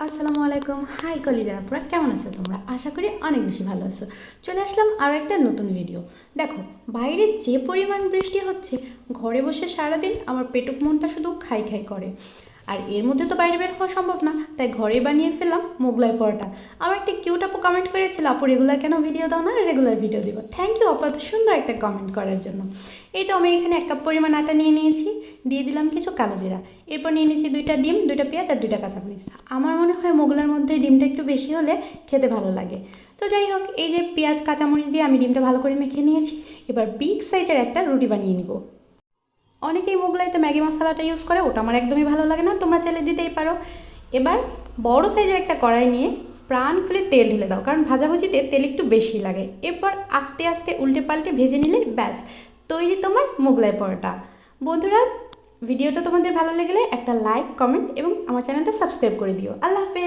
আসসালামু আলাইকুম। হাই কলিজারা, পুরা কেমন আছো তোমরা? আশা করি অনেক বেশি ভালো আছো। চলে আসলাম আরও একটা নতুন ভিডিও। দেখো, বাইরে যে পরিমাণ বৃষ্টি হচ্ছে, ঘরে বসে সারাদিন আমার পেটুক মনটা শুধু খাই খাই করে। আর এর মধ্যে তো বাইরে বের হওয়া সম্ভব না, তাই ঘরে বানিয়ে ফেললাম মোগলাই পরোটা। আমার একটা কিউট আপু কমেন্ট করেছিল, আপু রেগুলার কেন ভিডিও দাও না, রেগুলার ভিডিও দিব। থ্যাংক ইউ আপু এত সুন্দর একটা কমেন্ট করার জন্য। এই তো আমি এখানে 1 কাপ পরিমাণ আটা নিয়ে নিয়েছি, দিয়ে দিলাম কিছু কালো জিরা, এরপর নিয়ে নিয়েছি 2টা ডিম, 2টা পেঁয়াজ আর 2টা কাঁচামরিচ। আমার মনে হয় মোগলার মধ্যে ডিমটা একটু বেশি হলে খেতে ভালো লাগে। তো যাই হোক, এই যে পেঁয়াজ কাঁচামরিচ দিয়ে আমি ডিমটা ভালো করে মেখে নিয়েছি। এবার বিগ সাইজের একটা রুটি বানিয়ে নিব। অনেকেই মোগলাইতে ম্যাগি মশলাটা ইউজ করে, ওটা আমার একদমই ভালো লাগে না, তোমরা চাইলে দিতেই পারো। এবার বড় সাইজের একটা কড়াই নিয়ে প্রাণ খুলে তেল ঢেলে দাও, কারণ ভাজাভুজিতে তেল একটু বেশি লাগে। এরপর আস্তে আস্তে উল্টে পাল্টে ভেজে নিলে ব্যাস তৈরি তোমার মোগলাই পরোটা। বন্ধুরা, ভিডিওটা তোমাদের ভালো লেগেলে একটা লাইক, কমেন্ট এবং আমার চ্যানেলটা সাবস্ক্রাইব করে দিও। আল্লাহ হাফেজ।